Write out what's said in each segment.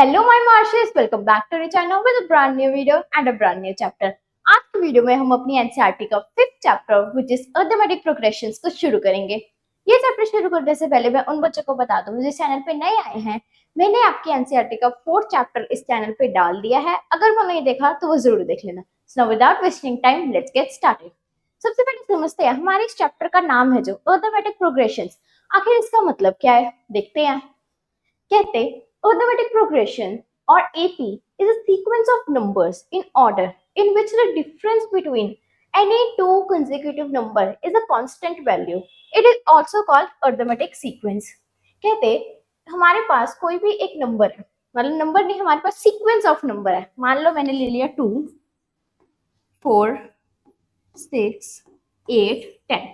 Hello my martians, welcome back to the channel with a brand new video and a brand new chapter. आज की video में हम अपनी NCERT का 5th chapter which is arithmetic progressions को शुरू करेंगे। ये चैप्टर शुरू करने से पहले मैं उन बच्चों को बता दूं जिस चैनल पे नए आए हैं, मैंने आपकी एनसीईआरटी का 4th चैप्टर इस चैनल पे डाल दिया है। अगर वो नहीं देखा तो वो जरूर देख लेना। So without wasting time let's get started. सबसे पहले समझते हैं हमारे इस चैप्टर का नाम है जो अरिथमेटिक प्रोग्रेशंस, आखिर इसका मतलब क्या है देखते हैं। कहते arithmetic progression or AP is a sequence of numbers in order in which the difference between any two consecutive number is a constant value. It is also called arithmetic sequence. कहते हमारे पास कोई भी एक नंबर है, मतलब number नहीं, हमारे पास sequence of number है। मान लो मैंने ले लिया 2, 4, 6, 8, 10।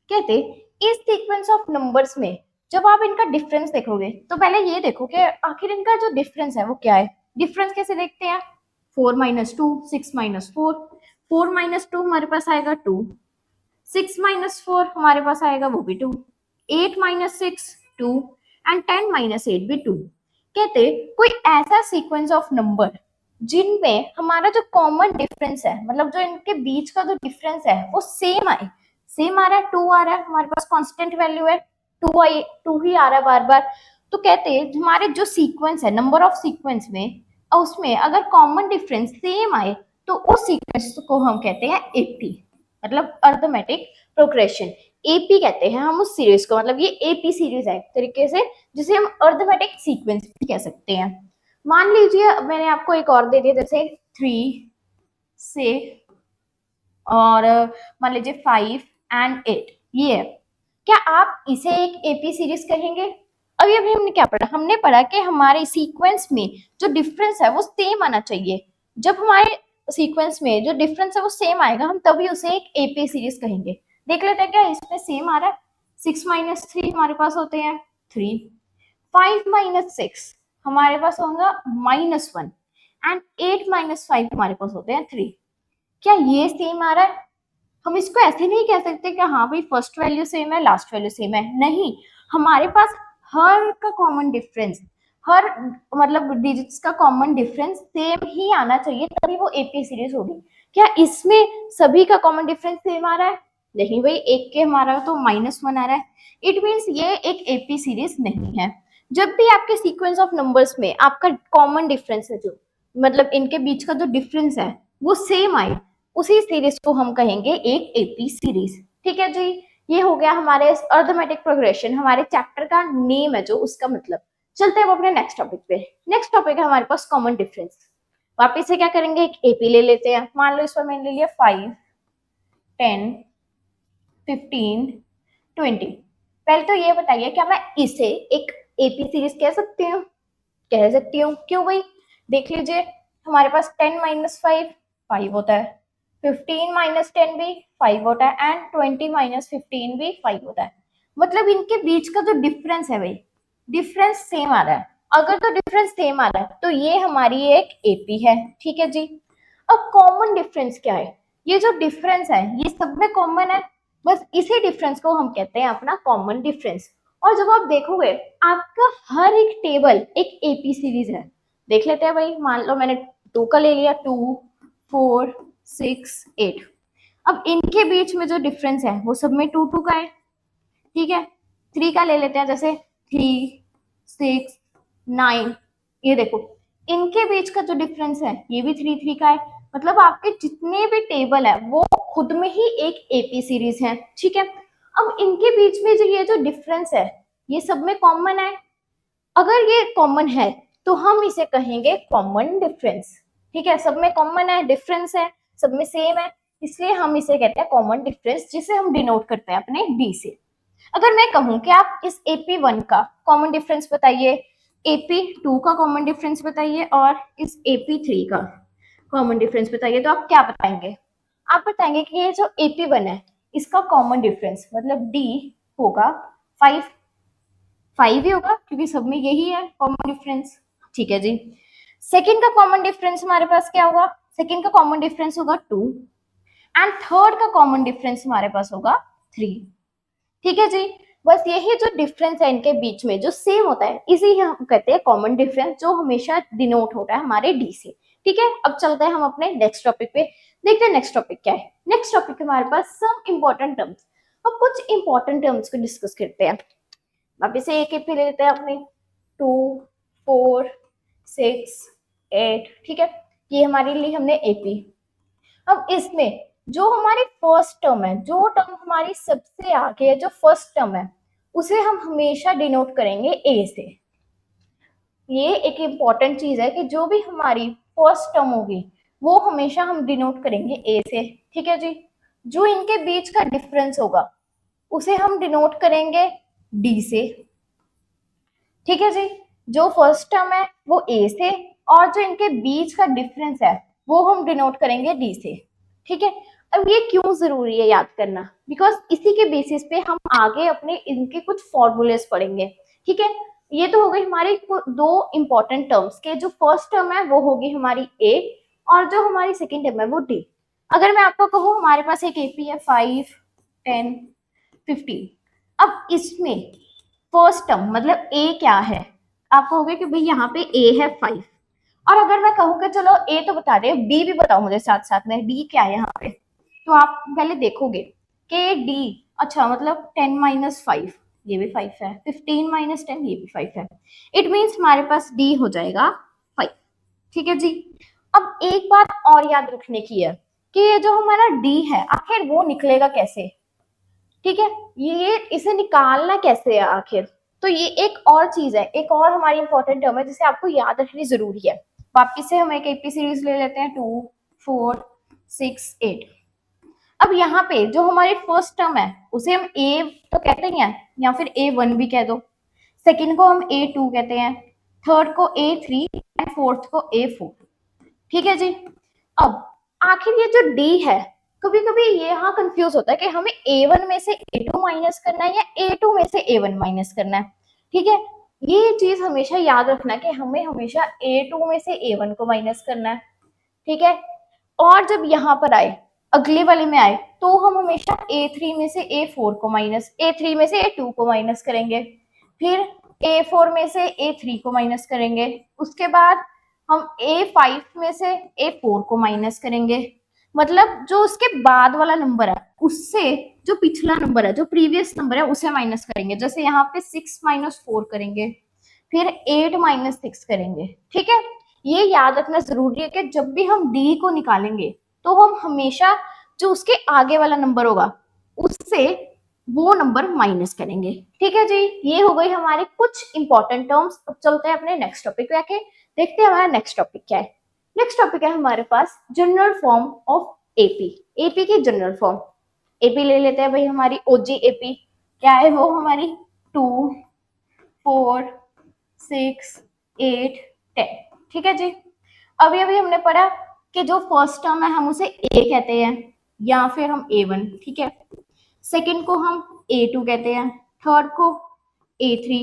कहते इस सीक्वेंस ऑफ नंबर्स में जब आप इनका डिफरेंस देखोगे तो पहले ये देखो कि आखिर इनका जो डिफरेंस है वो क्या है। डिफरेंस कैसे देखते हैं? 4 माइनस 2, 6 माइनस 4। 4 माइनस 2 हमारे पास आएगा 2, 6 माइनस 4 हमारे पास आएगा वो भी 2, 8 माइनस 6 2 एंड 10 माइनस 8 भी 2। कहते कोई ऐसा सीक्वेंस ऑफ नंबर जिनमें हमारा जो कॉमन डिफरेंस है, मतलब जो इनके बीच का जो डिफरेंस है वो सेम आए। सेम आ रहा है, 2 आ रहा है, हमारे पास कांस्टेंट वैल्यू है, 2 आई 2 ही आ रहा है बार बार। तो कहते हैं हमारे जो सीक्वेंस है, नंबर ऑफ सीक्वेंस में, उसमें अगर कॉमन डिफरेंस सेम आए तो उस सीक्वेंस को हम कहते हैं एपी, मतलब अरिथमेटिक प्रोग्रेशन। एपी कहते हैं हम उस सीरीज को, मतलब ये एपी सीरीज है एक तरीके से, जिसे हम अरिथमेटिक सीक्वेंस भी कह सकते हैं। मान लीजिए मैंने आपको एक और दे दिया, जैसे 3 से और मान लीजिए 5 एंड 8, ये है। क्या आप इसे एक एपी सीरीज कहेंगे? अभी अभी हमने क्या पढ़ा? हमने पढ़ा कि हमारे सीक्वेंस में जो डिफरेंस है वो सेम आना चाहिए। जब हमारे सीक्वेंस में जो डिफरेंस है वो सेम आएगा, हम तभी उसे एक एपी सीरीज कहेंगे। देख लेते हैं क्या इसमें सेम आ रहा है। 6 माइनस 3 हमारे पास होते हैं 3, 5 माइनस 6 हमारे पास होगा -1 एंड 8 माइनस 5 हमारे पास होते हैं 3। क्या ये सेम आ रहा है? हम इसको ऐसे नहीं कह सकते कि हाँ भाई फर्स्ट वैल्यू सेम है लास्ट वैल्यू सेम है, नहीं। हमारे पास हर का कॉमन डिफरेंस, हर मतलब डिजिट्स का कॉमन डिफरेंस सेम ही आना चाहिए, तभी वो एपी सीरीज होगी। क्या इसमें सभी का कॉमन डिफरेंस सेम आ रहा है? नहीं भाई, एक के हमारा तो -1 आ रहा है। इट मीन्स ये एक एपी सीरीज नहीं है। जब भी आपके सीक्वेंस ऑफ नंबर्स में आपका कॉमन डिफरेंस है, जो मतलब इनके बीच का जो डिफरेंस है वो सेम आए, उसी सीरीज को हम कहेंगे एक एपी सीरीज। ठीक है जी, ये हो गया हमारे अरिथमेटिक प्रोग्रेशन, हमारे चैप्टर का नेम है जो, उसका मतलब। चलते हैं अब अपने नेक्स्ट टॉपिक पे। नेक्स्ट टॉपिक है हमारे पास कॉमन डिफरेंस। वापिस से क्या करेंगे, एक एपी ले लेते हैं। मान लो इस पर मैंने ले लिया 5, 10, 15, 20। पहले तो ये बताइए क्या मैं इसे एक एपी सीरीज कह सकती हूँ? कह सकती हूँ। क्यों भाई? देख लीजिए, हमारे पास 10 माइनस 5 5 होता है, 15 माइनस 10 भी 5 होता है एंड 20 माइनस 15 भी 5 होता है। मतलब इनके बीच का जो डिफरेंस है भाई, डिफरेंस सेम आ रहा है। अगर तो डिफरेंस सेम आ रहा है तो ये हमारी एक एपी है। ठीक है जी। अब कॉमन डिफरेंस क्या है? ये जो डिफरेंस है ये सब में कॉमन है, बस इसी डिफरेंस को हम कहते हैं अपना कॉमन डिफरेंस। और जब आप देखोगे आपका हर एक टेबल एक एपी सीरीज है। देख लेते हैं भाई, मान लो मैंने 2 का ले लिया, 2, 4, 6, 8। अब इनके बीच में जो डिफरेंस है वो सब में 2 2 का है। ठीक है। 3 का ले लेते हैं, जैसे 3, 6, 9। ये देखो, इनके बीच का जो डिफरेंस है ये भी 3 3 का है। मतलब आपके जितने भी टेबल है वो खुद में ही एक एपी सीरीज है। ठीक है। अब इनके बीच में जो ये जो डिफरेंस है ये सब में कॉमन है। अगर ये कॉमन है तो हम इसे कहेंगे कॉमन डिफरेंस। ठीक है, सब में कॉमन है, डिफरेंस है, सब में सेम है, इसलिए हम इसे कहते हैं कॉमन डिफरेंस, जिसे हम डिनोट करते हैं अपने डी से। अगर मैं कहूं कि आप इस AP1 का कॉमन डिफरेंस बताइए, AP2 का कॉमन डिफरेंस बताइए और इस AP3 का कॉमन डिफरेंस बताइए, तो आप क्या बताएंगे? आप बताएंगे कि ये जो AP1 है इसका कॉमन डिफरेंस मतलब D होगा 5। 5 ही होगा क्योंकि सब में यही है कॉमन डिफरेंस। ठीक है जी। सेकंड का कॉमन डिफरेंस हमारे पास क्या होगा? सेकंड का कॉमन डिफरेंस होगा 2 एंड थर्ड का कॉमन डिफरेंस हमारे पास होगा 3। ठीक है जी। बस यही जो डिफरेंस है इनके बीच में जो सेम होता है इसी हम कहते हैं कॉमन डिफरेंस, जो हमेशा डिनोट होता है हमारे डी से। ठीक है, अब चलते हैं हम अपने नेक्स्ट टॉपिक पे, देखते हैं नेक्स्ट टॉपिक क्या है। नेक्स्ट टॉपिक हमारे पास सम इंपॉर्टेंट टर्म्स। अब कुछ इंपॉर्टेंट टर्म्स को डिस्कस करते हैं। वापिस से एक एक पे ले लेते हैं अपने 2 4 6 8। ठीक है, ये हमारे लिए हमने एपी। अब इसमें जो हमारी फर्स्ट टर्म है, जो टर्म हमारी सबसे आगे है, जो फर्स्ट टर्म है, उसे हम हमेशा डिनोट करेंगे ए से। ये एक इंपॉर्टेंट चीज है कि जो भी हमारी फर्स्ट टर्म होगी वो हमेशा हम डिनोट करेंगे ए से। ठीक है जी, जो इनके बीच का डिफरेंस होगा उसे हम डिनोट करेंगे डी से। ठीक है जी, जो फर्स्ट टर्म है वो ए से और जो इनके बीच का डिफरेंस है वो हम डिनोट करेंगे डी से। ठीक है, अब ये क्यों जरूरी है याद करना, बिकॉज इसी के बेसिस पे हम आगे अपने इनके कुछ फॉर्मूलेस पढ़ेंगे। ठीक है, ये तो हो गई हमारी दो इंपॉर्टेंट टर्म्स के, जो फर्स्ट टर्म है वो होगी हमारी ए और जो हमारी सेकेंड टर्म है वो डी। अगर मैं आपको कहूँ हमारे पास एक एपी है 5 10 15। अब इसमें फर्स्ट टर्म मतलब ए क्या है, आप कहोगे कि भाई यहाँ पे ए है 5। और अगर मैं कहूँ कि चलो ए तो बता दे, बी भी बताओ मुझे साथ साथ में, डी क्या है यहाँ पे, तो आप पहले देखोगे कि डी, अच्छा मतलब 10 माइनस 5 ये भी 5 है, 15 माइनस 10 ये भी 5 है। इट मीन्स हमारे पास डी हो जाएगा 5। ठीक है जी, अब एक बात और याद रखने की है कि ये जो हमारा डी है आखिर वो निकलेगा कैसे। ठीक है, ये इसे निकालना कैसे है आखिर, तो ये एक और चीज है, एक और हमारी इंपॉर्टेंट टर्म है जिसे आपको याद रखनी जरूरी है। वापिस से हम एक एपी सीरीज ले लेते हैं 2 4 6 8। अब यहाँ पे जो हमारी फर्स्ट टर्म है उसे हम ए तो कहते ही हैं या फिर A1 भी कह दो, सेकंड को हम A2 कहते हैं, थर्ड को A3 एंड फोर्थ को A4। ठीक है जी, अब आखिर ये जो डी है, कभी कभी ये यहाँ कंफ्यूज होता है कि हमें A1 में से A2 माइनस करना है या A2 में से A1 माइनस करना है। ठीक है, ये चीज हमेशा याद रखना कि हमें हमेशा A2 में से A1 को माइनस करना है। ठीक है, और जब यहाँ पर आए अगले वाले में आए तो हम हमेशा A3 में से A4 को माइनस, A3 में से A2 को माइनस करेंगे, फिर A4 में से A3 को माइनस करेंगे, उसके बाद हम A5 में से A4 को माइनस करेंगे। मतलब जो उसके बाद वाला नंबर है उससे जो पिछला नंबर है, जो प्रीवियस नंबर है उसे माइनस करेंगे। जैसे यहाँ पे 6 माइनस 4 करेंगे, फिर 8 माइनस 6 करेंगे। ठीक है, ये याद रखना जरूरी है कि जब भी हम डी को निकालेंगे तो हम हमेशा जो उसके आगे वाला नंबर होगा उससे वो नंबर माइनस करेंगे। ठीक है जी, ये हो गई हमारी कुछ इंपॉर्टेंट टर्म्स। अब चलते हैं अपने नेक्स्ट टॉपिक पे आके, देखते हैं हमारा नेक्स्ट टॉपिक क्या है। नेक्स्ट टॉपिक है हमारे पास general form of A P. A P की जनरल फॉर्म, एपी ले लेते हैं भाई, हमारी ओजी एपी क्या है, वो हमारी 2 4 6 8 10। ठीक है जी, अभी अभी हमने पढ़ा कि जो फर्स्ट टर्म है हम उसे ए कहते हैं या फिर हम A1। ठीक है, सेकंड को हम A2 कहते हैं, थर्ड को A3,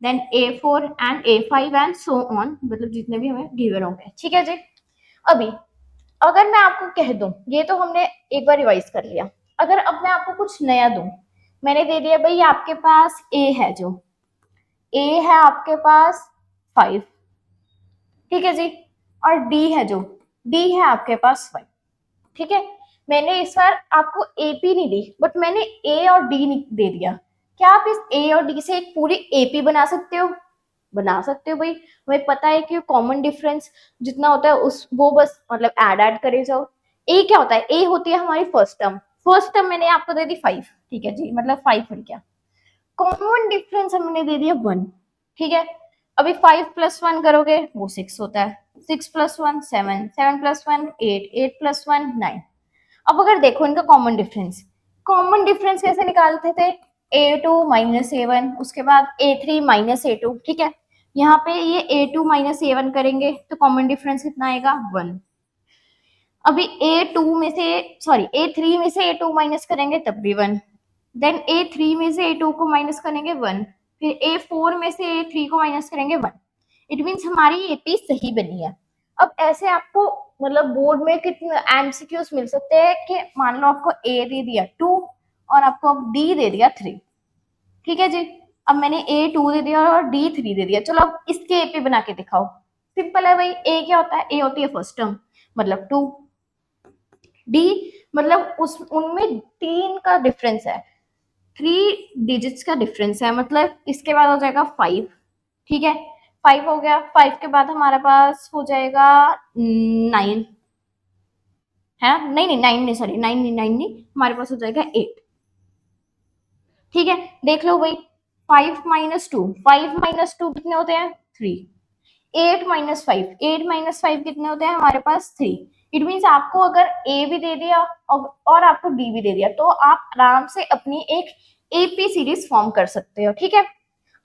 then A4 and A5 and so on, मतलब जितने भी हमें गिवन होंगे। ठीक है जी, अभी अगर मैं आपको कह दूं, ये तो हमने एक बार रिवाइज कर लिया, अगर अब मैं आपको कुछ नया दूं, मैंने दे दिया भाई आपके पास ए है, जो ए है आपके पास 5। ठीक है जी, और डी है, जो डी है आपके पास 5। ठीक है, मैंने इस बार आपको एपी नहीं दी बट मैंने ए और डी दे दिया। क्या आप इस ए और डी से एक पूरी एपी बना सकते हो? बना सकते हो भाई, हमें पता है कि कॉमन डिफरेंस जितना होता है उस वो बस मतलब ऐड करे जाओ। ए क्या होता है, ए होती है हमारी फर्स्ट टर्म, फर्स्ट टर्म मैंने आपको दे दी 5। ठीक है जी, मतलब 5 बन गया, कॉमन डिफरेंस हमने दे दिया 1। ठीक है, अभी 5 प्लस 1 करोगे वो 6 होता है, 6 प्लस 1 7, 7 प्लस 1 8, 8 प्लस 1 9। अब अगर देखो इनका कॉमन डिफरेंस, कॉमन डिफरेंस कैसे निकालते थे, A2 माइनस A1, उसके बाद A3 माइनस A2। ठीक है, यहाँ पे ये A2 माइनस A1 करेंगे तो कॉमन डिफरेंस कितना आएगा 1। अभी A2 में से सॉरी A3 में से A2 माइनस करेंगे तब भी 1, देन A3 में से A2 को माइनस करेंगे 1, फिर A4 में से A3 को माइनस करेंगे 1। इट मीन्स हमारी एपी सही बनी है। अब ऐसे आपको मतलब बोर्ड में कितने एमसीक्यूज मिल सकते हैं कि मान लो आपको ए दे दिया 2 और आपको अब डी दे दिया 3। ठीक है जी। अब मैंने ए 2 दे दिया और डी 3 दे दिया। चलो अब इसके एपी बना के दिखाओ। सिंपल है भाई, ए क्या होता है, ए होती है फर्स्ट टर्म मतलब 2, डी मतलब उस उनमें 3 का डिफरेंस है, 3 डिजिट्स का डिफरेंस है, मतलब इसके बाद हो जाएगा 5। ठीक है, 5 हो गया। 5 के बाद हमारे पास हो जाएगा 9 है, नहीं नहीं 9 नहीं, सॉरी 9 नहीं, 9 नहीं, हमारे पास हो जाएगा 8। ठीक है, देख लो भाई, 5 - 2 कितने होते हैं, 3। 8 - 5 कितने होते हैं हमारे पास, 3। इट मीन्स आपको अगर ए भी दे दिया और आपको डी भी दे दिया तो आप आराम से अपनी एक एपी सीरीज फॉर्म कर सकते हो। ठीक है,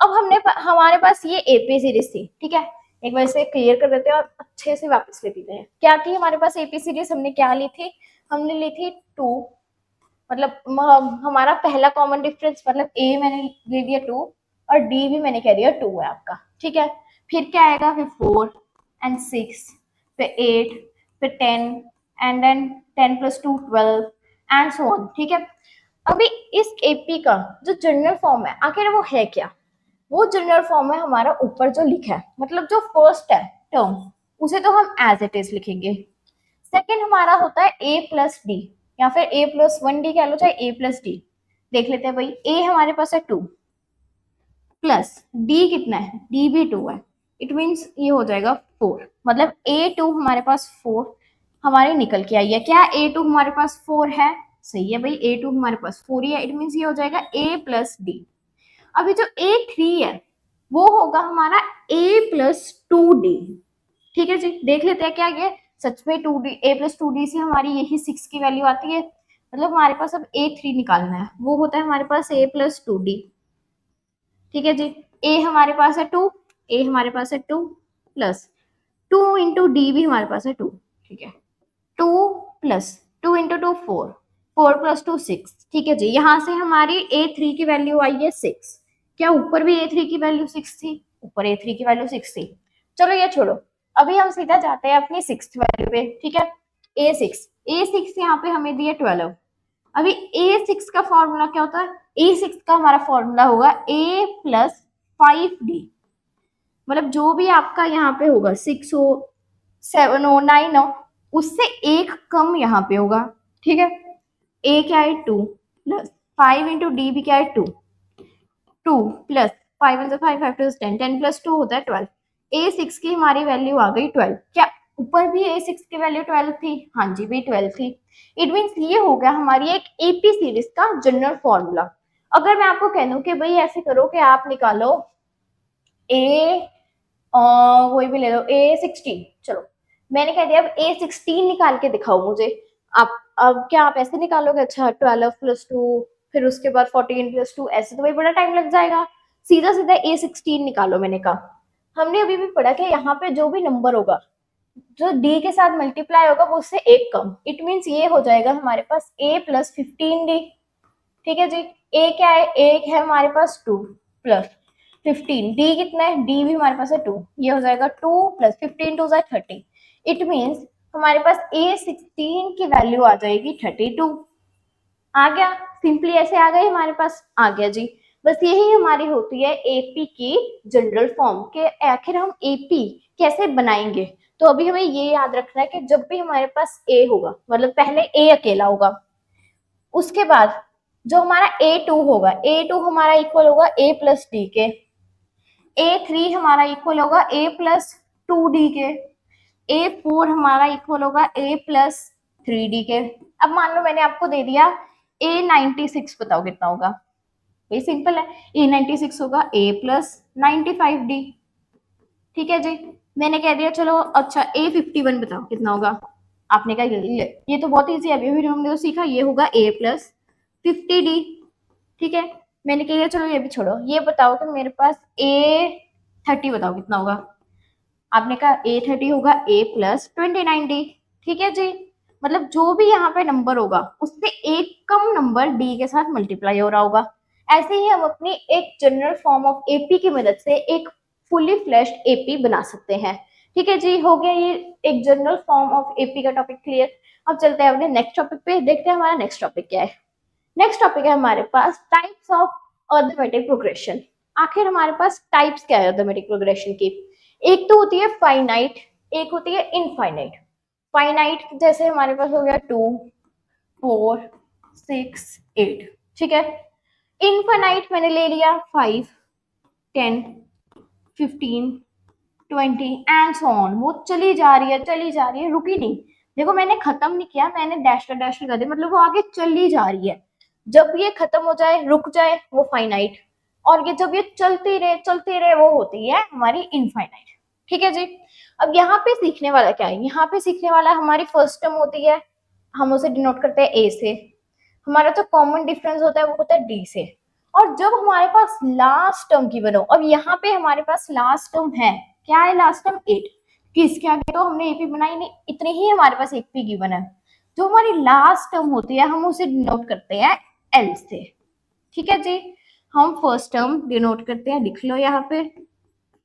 अब हमारे पास ये एपी सीरीज थी। ठीक है, एक बार इसे क्लियर कर देते हैं और अच्छे से वापस ले लेते हैं। क्या थी हमारे पास एपी सीरीज, हमने क्या ली थी, हमने ली थी 2, मतलब हमारा पहला कॉमन डिफरेंस, मतलब ए मैंने ले दिया 2 और डी भी मैंने कह दिया 2 है आपका। ठीक है, फिर क्या आएगा, फिर 4 एंड 6, फिर 8, फिर 10 and then 10 + 2 12 and so on. ठीक है, अभी इस एपी का जो जनरल फॉर्म है आखिर वो है क्या, वो जनरल फॉर्म है हमारा ऊपर जो लिखा है, मतलब जो फर्स्ट है टर्म उसे तो हम एज इट इज लिखेंगे। सेकेंड हमारा होता है ए प्लस डी या फिर ए प्लस 1 डी कह लो, चाहे ए प्लस डी। देख लेते हैं भाई, ए हमारे पास है 2 प्लस डी कितना है, डी भी 2 है। इट मीन्स ये हो जाएगा 4, मतलब A2 हमारे पास 4 हमारी निकल के आई है। क्या A2 हमारे पास 4 है, सही है भाई, A2 हमारे पास 4 ही है। इट मीन्स ये हो जाएगा A प्लस डी। अभी जो A3 है वो होगा हमारा A प्लस 2D। ठीक है जी, देख लेते हैं क्या ये सच में 2D, A प्लस 2D से हमारी यही 6 की वैल्यू आती है। मतलब हमारे पास अब A3 निकालना है, वो होता है हमारे पास A प्लस 2D। ठीक है जी, ए हमारे पास है 2, ए हमारे पास है 2 प्लस 2 इंटू डी भी हमारे पास है 2। ठीक है, 2 प्लस 2 इंटू 2 4, 4 + 2 6। ठीक है जी, यहाँ से हमारी A3 की वैल्यू आई है 6। क्या ऊपर भी A3 की वैल्यू 6 थी, ऊपर A3 की वैल्यू 6 थी। चलो ये छोड़ो, अभी हम सीधा जाते हैं अपनी 6th वैल्यू पे। ठीक है, A6 यहाँ पे हमें दिया 12। अभी A6 का फॉर्मूला क्या होता है, A6 का हमारा फॉर्मूला होगा A प्लस 5D। मतलब जो भी आपका यहाँ पे होगा 6 हो, 7 हो, 9 हो, उससे एक कम यहाँ पे होगा। ठीक है, A क्या है 2 प्लस 5 इंटू डी भी क्या है 2, 2 प्लस 5 × 5 5 + 10, 10 + 2 होता है 12। A6 की हमारी वैल्यू आ गई 12। क्या ऊपर भी A6 की वैल्यू 12 थी, हाँ जी भाई 12 थी। इट मीन्स ये हो गया हमारी एक एपी सीरीज का जनरल फॉर्मूला। अगर मैं आपको कह दूं कि भाई ऐसे करो कि आप निकालो ए, वही भी ले लो A16, चलो मैंने कह दिया अब A16 निकाल के दिखाओ मुझे। आप अब क्या आप ऐसे निकालोगे, अच्छा 12 + 2 फिर उसके बाद 14 + 2, ऐसे तो भाई बड़ा टाइम लग जाएगा। सीधा सीधा A16 निकालो। मैंने कहा हमने अभी भी पढ़ा कि यहाँ पे जो भी नंबर होगा जो डी के साथ मल्टीप्लाई होगा वो उससे एक कम। इट मीन्स ये हो जाएगा हमारे पास A + 15D। ठीक है जी, ए क्या है, एक है हमारे पास 2 प्लस 15, डी कितना है, डी भी हमारे पास है 2, ये हो जाएगा 2 + 15 2 30। इट मीन्स हमारे पास A16 की वैल्यू आ जाएगी 32। आ गया, सिंपली ऐसे आ गए हमारे पास, आ गया जी। बस यही हमारी होती है एपी की जनरल फॉर्म के आखिर हम एपी कैसे बनाएंगे। तो अभी हमें ये याद रखना है कि जब भी हमारे पास ए होगा, मतलब पहले ए अकेला होगा, उसके बाद जो हमारा A2 होगा, A2 हमारा इक्वल होगा A प्लस डी के, A3 हमारा इक्वल होगा A प्लस 2D के, A4 हमारा इक्वल होगा A प्लस 3D के। अब मान लो मैंने आपको दे दिया A96, बताओ कितना होगा, ये सिंपल है, A96 होगा A प्लस 95D। ठीक है जी, मैंने कह दिया चलो अच्छा A51 बताओ कितना होगा। आपने कहा ये तो बहुत ईजी है, अभी भी हमने तो सीखा, ये होगा A प्लस 50D। ठीक है, मैंने कह दिया चलो ये भी छोड़ो, ये बताओ कि मेरे पास A30 बताओ कितना होगा। आपने कहा A30 होगा A प्लस 29D। ठीक है जी, मतलब जो भी यहाँ पे नंबर होगा उससे एक कम नंबर डी के साथ मल्टीप्लाई हो रहा होगा। ऐसे ही हम अपनी एक जनरल फॉर्म ऑफ एपी की मदद से एक फुली फ्लैश्ड एपी बना सकते हैं। ठीक है जी, हो गया ये एक जनरल फॉर्म ऑफ एपी का टॉपिक क्लियर। अब चलते हैं अपने नेक्स्ट टॉपिक पे, देखते हैं हमारा नेक्स्ट टॉपिक क्या है। नेक्स्ट टॉपिक है हमारे पास टाइप्स ऑफ अर्थमेटिक प्रोग्रेशन। आखिर हमारे पास टाइप्स क्या है अर्थमेटिक प्रोग्रेशन की? एक तो होती है फाइनाइट, एक होती है इनफाइनाइट। फाइनाइट जैसे हमारे पास हो गया 2, 4, 6, 8, ठीक है। इनफाइनाइट मैंने ले लिया 5, 10, 15, 20 एंड सो ऑन। वो चली जा रही है, चली जा रही है, रुकी नहीं। देखो मैंने खत्म नहीं किया, मैंने डैश डैश कर दिया, मतलब वो आगे चली जा रही है। जब ये खत्म हो जाए, रुक जाए, वो फाइनाइट। और ये जब ये चलती रहे वो होती है हमारी इनफाइनाइट। ठीक है जी। अब यहाँ पे सीखने वाला क्या है? यहाँ पे सीखने वाला हमारी फर्स्ट टर्म होती है, हम उसे डिनोट करते हैं ए से। हमारा जो कॉमन डिफरेंस होता है वो होता है डी से। और जब हमारे पास लास्ट टर्म की बनो, अब यहाँ पे हमारे पास लास्ट टर्म है, क्या है लास्ट टर्म? 8। कि इसके आगे तो हमने एपी बनाई नहीं, इतने ही हमारे पास एपी गिवन है। जो हमारी लास्ट टर्म होती है हम उसे डिनोट करते हैं एल से। ठीक है जी। हम फर्स्ट टर्म डिनोट करते हैं, लिख लो यहाँ पे,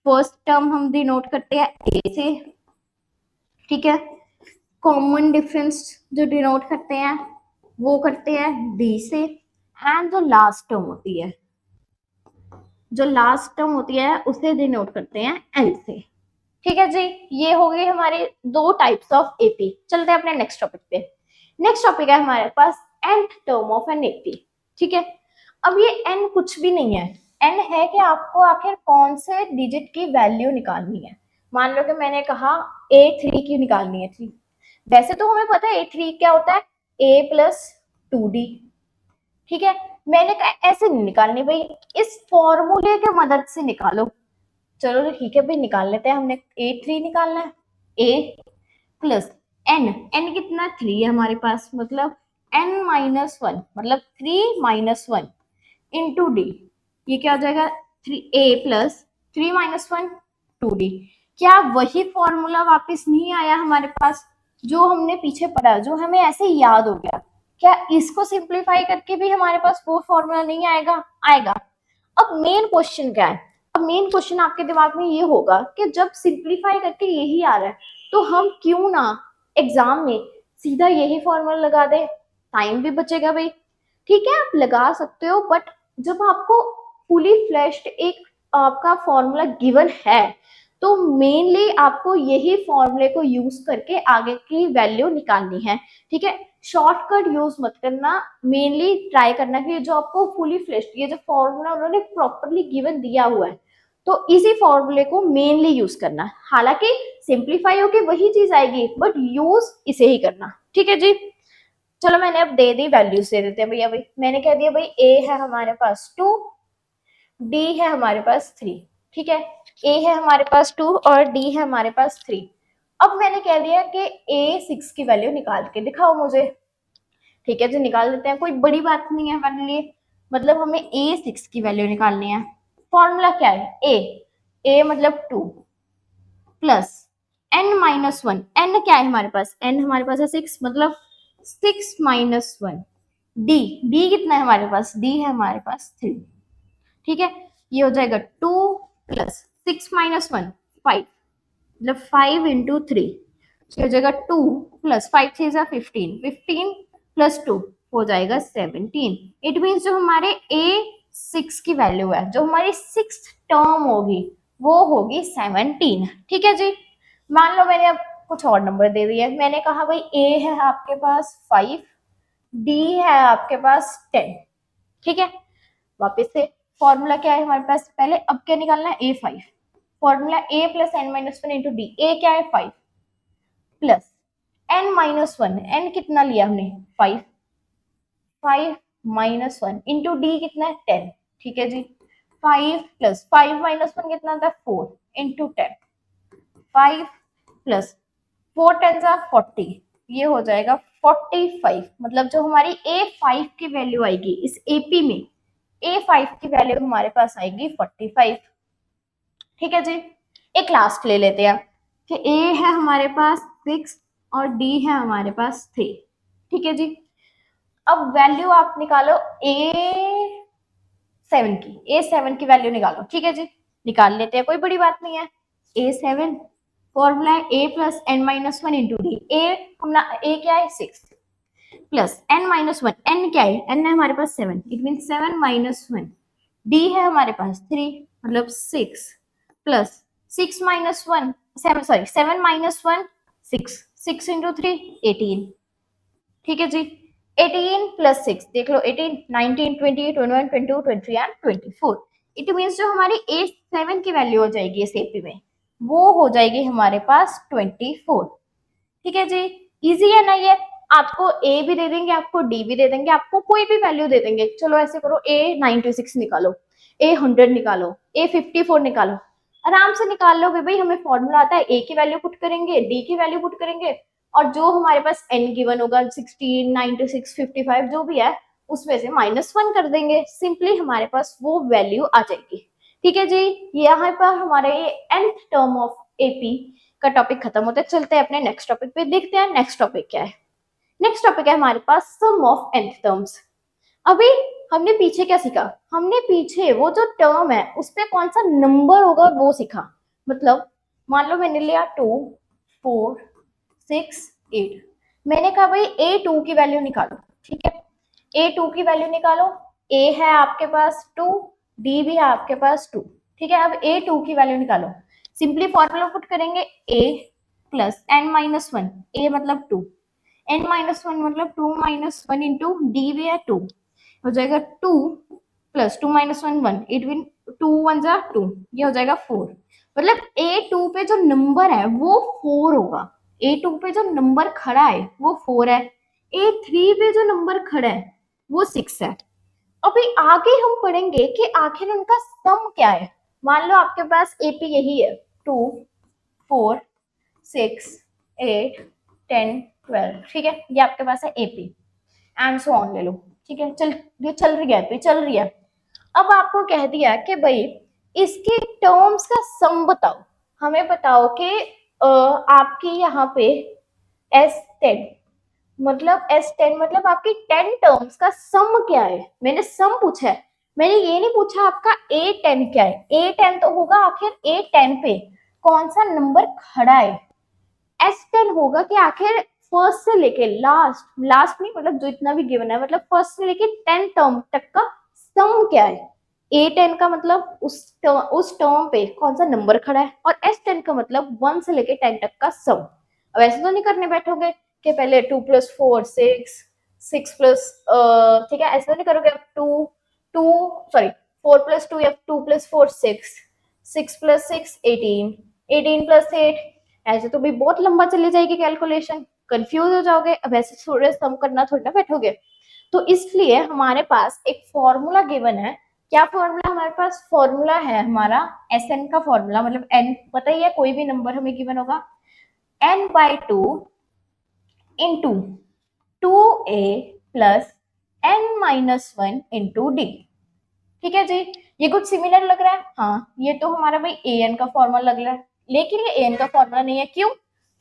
फर्स्ट टर्म हम डिनोट करते हैं ए से। ठीक है। कॉमन डिफरेंस जो डिनोट करते हैं वो करते हैं डी से। एंड जो लास्ट टर्म होती है, जो लास्ट टर्म होती है उसे डिनोट करते हैं एल से। ठीक है जी। ये हो गई हमारे दो टाइप्स ऑफ एपी। चलते हैं अपने नेक्स्ट टॉपिक पे। नेक्स्ट टॉपिक है हमारे पास nth term of an AP. ठीक है। अब ये n कुछ भी नहीं है, n है कि आपको आखिर कौन से डिजिट की वैल्यू निकालनी है। मान लो कि मैंने कहा a3 की निकालनी है थी। वैसे तो हमें पता है a3 क्या होता है, a प्लस 2d। ठीक है। मैंने कहा ऐसे नहीं निकालनी भाई, इस फॉर्मूले के मदद से निकालो। चलो तो ठीक है भाई, निकाल लेते हैं। हमने a3 निकालना है, a प्लस n कितना 3 है हमारे पास, मतलब n-1, मतलब 3-1 इंटू डी। ये क्या हो जाएगा? 3a plus 3-1 2d। क्या वही फॉर्मूला वापस नहीं आया हमारे पास जो हमने पीछे पढ़ा, जो हमें ऐसे याद हो गया? क्या इसको सिंप्लीफाई करके भी हमारे पास वो फॉर्मूला नहीं आएगा? आएगा। अब मेन क्वेश्चन क्या है? अब मेन क्वेश्चन आपके दिमाग में ये होगा कि जब सिंप्लीफाई करके यही आ रहा है तो हम क्यों ना एग्जाम में सीधा यही फॉर्मूला लगा दे, टाइम भी बचेगा भाई। ठीक है, आप लगा सकते हो, बट जब आपको फुली फ्लैश्ड एक आपका फॉर्मूला गिवन है तो मेनली आपको यही फॉर्मूले को यूज करके आगे की वैल्यू निकालनी है। ठीक है, शॉर्टकट यूज मत करना, मेनली ट्राई करना कि जो आपको फुली फ्लैश्ड ये जो फॉर्मूला उन्होंने प्रॉपरली गिवन दिया हुआ है तो इसी फॉर्मूले को मेनली यूज करना। हालांकि सिंप्लीफाई होके वही चीज आएगी बट यूज इसे ही करना। ठीक है जी। चलो मैंने अब दे दी, वैल्यूज दे देते हैं भैया। भाई मैंने कह दिया भाई ए है हमारे पास 2, डी है हमारे पास 3। ठीक है, ए है हमारे पास 2 और डी है हमारे पास 3। अब मैंने कह दिया कि ए 6 की वैल्यू निकाल के दिखाओ मुझे। ठीक है जी, निकाल देते हैं, कोई बड़ी बात नहीं है हमारे लिए। मतलब हमें ए 6 की वैल्यू निकालनी है। फॉर्मूला क्या है? ए मतलब 2 प्लस n-1। n क्या है हमारे पास? n हमारे पास है 6, मतलब 6-1। डी कितना है हमारे पास? डी है हमारे पास 3। ठीक है, ये हो जाएगा 2 प्लस 6-1 5, मतलब 5 इंटू 3। हो जाएगा 2 प्लस 5 3 15, 15 प्लस 2 हो जाएगा 17। इट मीन्स जो हमारे a6 की वैल्यू है, जो हमारी 6th टर्म होगी वो होगी 17। ठीक है जी। मान लो मैंने अब कुछ और नंबर दे दिया, मैंने कहा भाई a है आपके पास 5, d है आपके पास 10। ठीक है, वापस से फॉर्मूला क्या है हमारे पास? पहले अब क्या निकालना है? a5। Formula a plus n-1 into D. a क्या है? 5 प्लस n-1, n कितना लिया हमने? 5, 5-1 इंटू डी कितना है? 10। ठीक है जी। 5 प्लस 5-1 कितना था? 4 इंटू 10। 5 प्लस 4 10 40, ये हो जाएगा 45। मतलब जो हमारी a5 की वैल्यू आएगी इस एपी में, a5 की वैल्यू हमारे पास आएगी 45। ठीक है जी। एक लास्ट ले लेते हैं कि a है हमारे पास 6 और d है हमारे पास 3। ठीक है जी। अब वैल्यू आप निकालो a7 की वैल्यू निकालो। ठीक है जी, निकाल लेते हैं, कोई बड़ी बात नहीं है। a7 फॉर्मूला है a plus n-1 into D. a क्या है? 6 प्लस n-1, n क्या है? n है हमारे पास 7, इट मीन 7-1 डी है हमारे पास 3 मतलब 6 plus 6 minus 1 7 sorry 7 minus 1 6 6 into 3 18। ठीक है जी, 18 प्लस 6 देख लो 18 19 20 21 22 23 एंड 24। इट मीन्स जो हमारी A7 की वैल्यू हो जाएगी इस एपी में वो हो जाएगी हमारे पास 24। ठीक है जी, इजी है ना ये। आपको ए भी दे देंगे, आपको डी भी दे देंगे, आपको कोई भी वैल्यू दे देंगे। चलो ऐसे करो, A96 निकालो, A100 निकालो, A54 निकालो, आराम से निकाल लोगे भाई। हमें फॉर्मूला आता है, ए की वैल्यू पुट करेंगे, डी की वैल्यू पुट करेंगे, और जो हमारे पास एन गिवन होगा 16 96 55 जो भी है उसमें से -1 कर देंगे, सिंपली हमारे पास वो वैल्यू आ जाएगी। ठीक है जी, यहाँ पर हमारे nth टर्म ऑफ एपी का टॉपिक खत्म होता है। चलते हैं अपने नेक्स्ट टॉपिक पे, देखते हैं नेक्स्ट टॉपिक क्या है। नेक्स्ट टॉपिक है हमारे पास सम ऑफ nth टर्म्स। अभी हमने पीछे क्या सीखा, हमने पीछे वो जो टर्म है उस पे कौन सा नंबर होगा वो सीखा। मतलब मान लो मैंने लिया 2 4 6 8, मैंने कहा भाई A2 की वैल्यू निकालो। ठीक है, A2 की वैल्यू निकालो, A है आपके पास 2, D भी है आपके पास 2। ठीक है, अब A2 की वैल्यू निकालो, सिंपली फॉर्मूला पुट करेंगे A plus n minus 1, A मतलब 2, n माइनस 1 मतलब 2 माइनस 1 इंटू D भी है 2, हो जाएगा 2 प्लस 2 माइनस 1 1, इट मीन 2 1 जा 2, ये हो जाएगा 4। मतलब A2 पे जो नंबर है वो 4 होगा, A2 पे जो नंबर खड़ा है वो 4 है, A3 पे जो नंबर खड़ा है वो 6 है। अभी आगे हम पढ़ेंगे कि आखिर उनका सम क्या है। मान लो आपके पास एपी यही है 2 4 6 8 10 12, ठीक है, ये आपके पास है एपी एंड सो ऑन ले लो। ठीक है, चल ये चल रही है, पे चल रही है। अब आपको कह दिया कि भाई इसके टर्म्स का सम बताओ, हमें बताओ कि आपकी यहाँ पे S10 मतलब S10 मतलब आपकी 10 टर्म्स का सम क्या है। मैंने सम पूछा है, मैंने ये नहीं पूछा आपका A10 क्या है। A10 तो होगा आखिर A10 पे कौन सा नंबर खड़ा है, S10 होगा कि आखिर फर्स्ट से लेके लास्ट, लास्ट नहीं मतलब जो इतना भी गिवन है, मतलब फर्स्ट से लेके 10 टर्म तक का सम क्या है। A10 का मतलब उस टर्म पे कौन सा नंबर खड़ा है, और S10 का मतलब 1 से लेके 10 तक का सम। अब ऐसे तो नहीं करने बैठोगे कि पहले 2 प्लस 4 6 6 प्लस, ठीक है, ऐसे तो नहीं करोगे। अब 2 2 सॉरी 4 प्लस 2 या 2 प्लस 4 6 6 प्लस 6 18 18 प्लस 8, ऐसे तो भी बहुत लंबा चली जाएगी कैलकुलेशन, कंफ्यूज हो जाओगे। अब ऐसे थोड़े सम करना थोड़ी ना बैठोगे। तो इसलिए हमारे पास एक फॉर्मूला गिवन है। क्या फॉर्मूला हमारे पास, फॉर्मूला है हमारा Sn का फॉर्मूला, मतलब n पता ही है, कोई भी नंबर हमें गिवन होगा n/2 into 2a plus n-1 into d। ठीक है जी, ये कुछ सिमिलर लग रहा है। हाँ, ये तो हमारा भाई an का फॉर्मूला लग रहा है, लेकिन ये an का फॉर्मूला नहीं है। क्यों?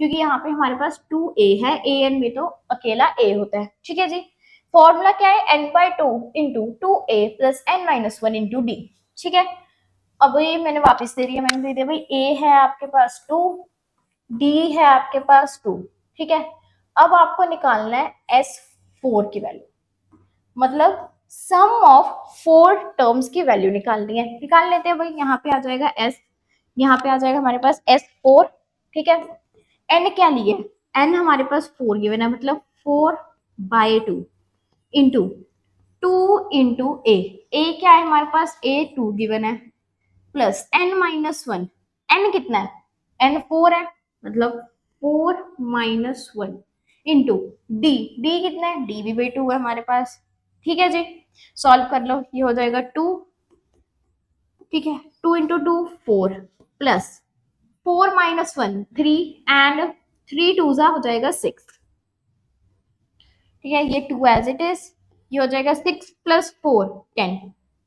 क्योंकि यहाँ पे हमारे पास 2a है, an में तो अकेला a होता है। ठीक है जी, फॉर्मूला क्या है, n/2 into 2a plus n-1 into d। ठीक है, अब ये मैंने वापस दे दिया, मैंने दे दिया भाई a है आपके पास 2, d है आपके पास 2। ठीक है, अब आपको निकालना है S4 की वैल्यू, मतलब सम ऑफ 4 टर्म्स की वैल्यू निकालनी है। निकाल लेते हैं भाई, यहाँ पे आ जाएगा S, यहाँ पे आ जाएगा हमारे पास S4। ठीक है, n क्या लिए, n हमारे पास 4 गिवन है, मतलब 4/2 इंटू 2 इंटू a क्या है हमारे पास, A2 गिवन है, प्लस n-1, n कितना है, n 4 है, मतलब 4-1 इंटू d कितना है, d भी 2 है हमारे पास। ठीक है जी, सॉल्व कर लो, ये हो जाएगा 2। ठीक है, 2 इंटू 2 4 प्लस 4-1 3 एंड 3 2 हो जाएगा 6। ठीक है, ये 2 एज इट इज, ये हो जाएगा 6 प्लस 4 10,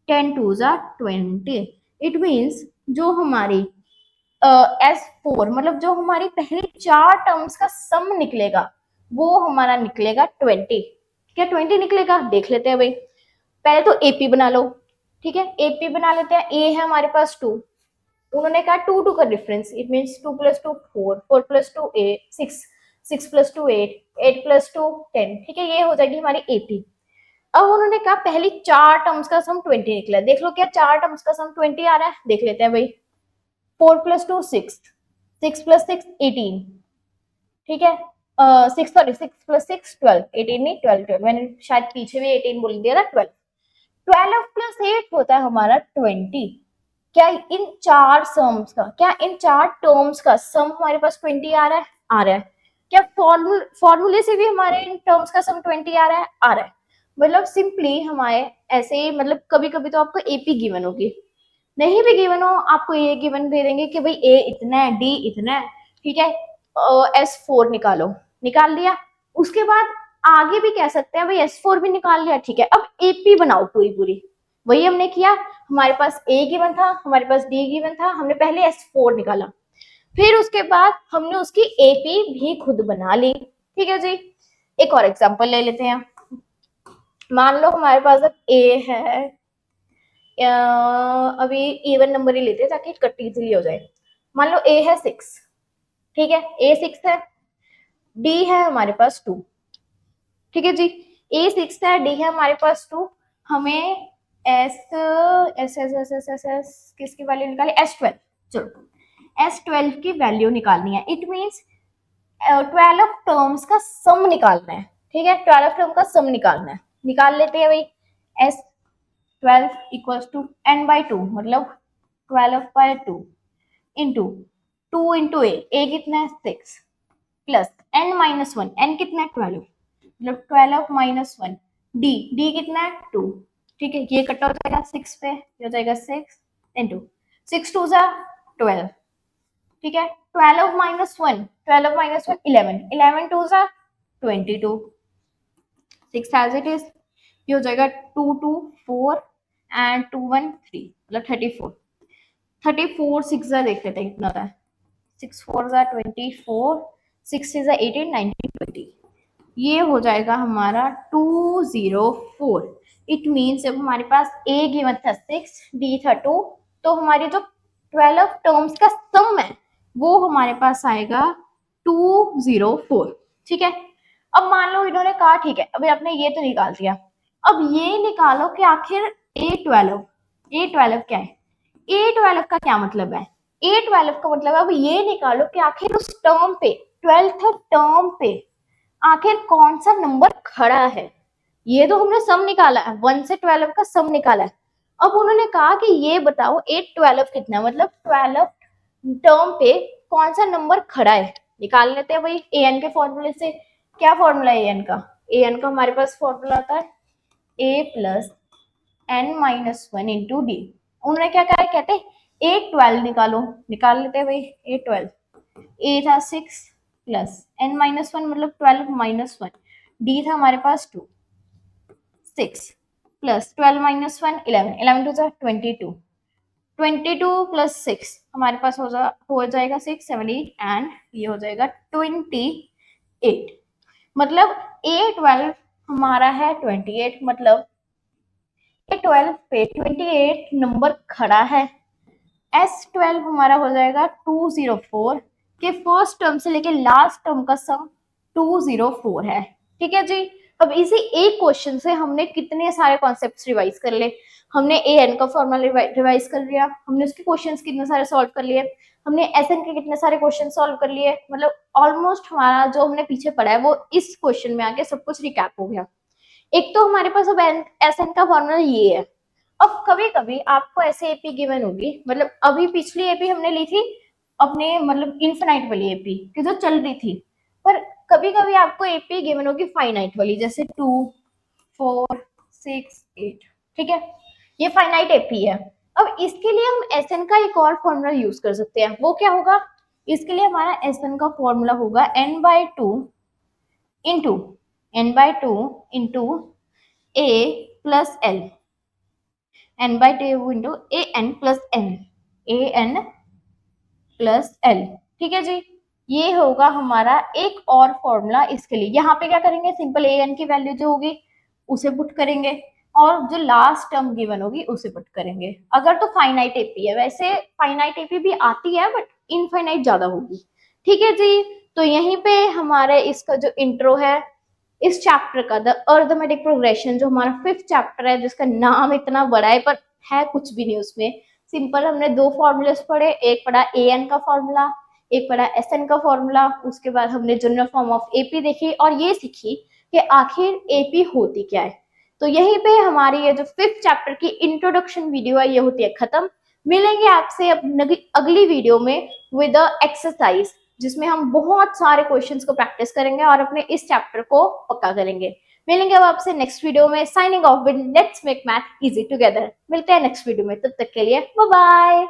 10 2 20। इट मीन्स जो हमारी S4 मतलब जो हमारी पहली 4 टर्म्स का सम निकलेगा वो हमारा निकलेगा 20। क्या 20 निकलेगा, देख लेते हैं भाई। पहले तो एपी बना लो। ठीक है, एपी बना लेते हैं। ए है हमारे पास 2, उन्होंने कहा 2 2 का difference, it means 2 plus 2 4, 4 plus 2 8 6, 6 plus 2 8, 8 plus 2 10। ठीक है, ये हो जाएगी हमारी एपी। अब उन्होंने कहा पहली 4 टर्म्स का सम 20 निकला। देख लो क्या 4 टर्म्स का सम 20 आ रहा है, देख लेते हैं भाई। 4 + 2 6, 6 + 6 18, ठीक है। 6 सॉरी 6 + 6 12, 18 नहीं 12, मैंने शायद पीछे भी 18 बोल दिया ना। 12 12 + 8 होता है हमारा 20। क्या इन 4 सम्स का, क्या इन 4 टर्म्स का सम हमारे पास 20 आ रहा है? आ रहा है। क्या फॉर्मूले से भी हमारे इन टर्म्स का सम 20 आ रहा है? आ रहा है। मतलब सिंपली हमारे ऐसे, मतलब कभी कभी तो आपको एपी गिवन होगी, नहीं भी गिवन हो आपको ये गिवन दे देंगे कि भाई ए इतना है, डी इतना है, ठीक है। S4 निकालो, निकाल लिया। उसके बाद आगे भी कह सकते हैं भाई S4 भी निकाल लिया, ठीक है। अब एपी बनाओ पूरी पूरी, वही हमने किया। हमारे पास ए गिवन था, हमारे पास डी गिवन था, हमने पहले S4 निकाला, फिर उसके बाद हमने उसकी एपी भी खुद बना ली, ठीक है जी। एक और एग्जांपल ले लेते हैं। मान लो हमारे पास अब ए है, अभी इवन नंबर ही लेते हैं ताकि कट इजीली हो जाए। मान लो ए है 6, ठीक है, ए 6 है, डी है हमारे पास 2, ठीक है जी। ए 6 है, डी है हमारे पास 2। हमें S S S S S S S किसकी वैल्यू निकाली? S12। चलो S12 की वैल्यू निकालनी है। इट मीन्स 12 टर्म्स का सम निकालना है, ठीक है। 12 टर्म का सम निकालना है, निकाल लेते हैं भाई। S12 इक्वल्स टू n/2, मतलब 12/2 इंटू 2 इंटू ए कितना है 6, प्लस n-1, n कितना है 12, मतलब 12 - 1, डी कितना है 2, ठीक है। ये कट हो जाएगा 6 पे, ये हो जाएगा 6 इंटू 6 2 जा 12, ठीक है। 12 - 1, 12 - 1 11, 11 2 जा 22, 6 एज इट इज। ये हो जाएगा 2 2 4 एंड 2 1 3, मतलब 34। 34 6 जा देख लेते हैं कितना होता है। 6 4 जा 24, 6 6 जा 18 19 20, ये हो जाएगा हमारा 204। इट मीन्स जब हमारे पास ए गिवन था 6, डी था 2, तो हमारे जो 12 टर्म्स का सम है वो हमारे पास आएगा 204, ठीक है। अब मान लो इन्होंने कहा ठीक है, अभी आपने ये तो निकाल दिया, अब ये निकालो कि आखिर A12 क्या है? A12 का क्या मतलब है? A12 का मतलब है, अब ये निकालो कि आखिर उस टर्म पे, 12th टर्म पे आखिर कौन सा नंबर खड़ा है। ये तो हमने सम निकाला है, 1 से 12 का सम निकाला है। अब उन्होंने कहा कि ये बताओ A12 कितना है, मतलब 12 टर्म पे कौन सा नंबर खड़ा है। निकाल लेते हैं भाई an के फॉर्मूले से। क्या फॉर्मूला है an का? an का हमारे पास फॉर्मूला आता है a plus n-1 into D. उन्होंने क्या कहा, कहते A12 निकालो, निकाल लेते हैं भाई A12। ए था 6 प्लस n-1, मतलब 12 - 1, डी था हमारे पास 2, 6 प्लस 12 - 1 11, 11 2 22, 22 प्लस 6 हमारे पास हो जाएगा 6 7 8 एंड ये हो जाएगा 28। मतलब A12 हमारा है 28, मतलब A12 पे 28 नंबर खड़ा है। S12 हमारा हो जाएगा 204 के फर्स्ट टर्म से लेके लास्ट टर्म का सम 204 है, ठीक है जी। अब इसी एक क्वेश्चन से हमने कितने सारे कॉन्सेप्ट्स रिवाइज कर ले। हमने an का फॉर्मूला रिवाइज कर लिया, हमने उसके क्वेश्चंस कितने सारे सॉल्व कर लिए, हमने एसएन के कितने सारे क्वेश्चन सॉल्व कर लिए। मतलब ऑलमोस्ट हमारा जो हमने पीछे पढ़ा है वो इस क्वेश्चन में आके सब कुछ रिकैप हो गया। एक तो हमारे पास अब एसएन का फॉर्मूला ये है। अब कभी कभी आपको ऐसे एपी गिवन होगी, मतलब अभी पिछली एपी हमने ली थी अपने, मतलब इनफाइनाइट वाली एपी की जो चल रही थी, पर कभी कभी आपको एपी गिवन होगी फाइनाइट वाली, जैसे 2 4 6 8, ठीक है। ये फाइनाइट एपी है। अब इसके लिए हम एसएन का एक और फॉर्मूला यूज कर सकते हैं, वो क्या होगा? इसके लिए हमारा एसएन का फॉर्मूला होगा n/2 into n/2 into a plus L, n/2 into A N plus N, A N plus L, ठीक है जी। ये होगा हमारा एक और फॉर्मूला इसके लिए। यहाँ पे क्या करेंगे, सिंपल ए एन की वैल्यू जो होगी उसे पुट करेंगे और जो लास्ट टर्म गिवन होगी उसे पुट करेंगे, अगर तो फाइनाइट एपी है। वैसे फाइनाइट एपी भी आती है बट इनफाइनाइट ज्यादा होगी, ठीक है जी। तो यहीं पे हमारे इसका जो इंट्रो है इस चैप्टर का द अर्थमेटिक प्रोग्रेशन, जो हमारा 5th चैप्टर है, जिसका नाम इतना बड़ा है पर है कुछ भी नहीं उसमें। सिंपल हमने 2 फॉर्मूलाज पढ़े, एक पढ़ा एन का फॉर्मूला, एक पढ़ा एसएन का फॉर्मूला। उसके बाद हमने जनरल फॉर्म ऑफ एपी देखी और ये सीखी कि आखिर एपी होती क्या है। तो यहीं पे हमारी ये जो 5th चैप्टर की इंट्रोडक्शन वीडियो है ये होती है खत्म। मिलेंगे आपसे अगली वीडियो में विद अ एक्सरसाइज, जिसमें हम बहुत सारे क्वेश्चंस को प्रैक्टिस करेंगे और अपने इस चैप्टर को पक्का करेंगे। मिलेंगे अब आपसे नेक्स्ट वीडियो में। Signing off with let's make math easy together. मिलते हैं नेक्स्ट वीडियो में, तब तक के लिए बाय बाय।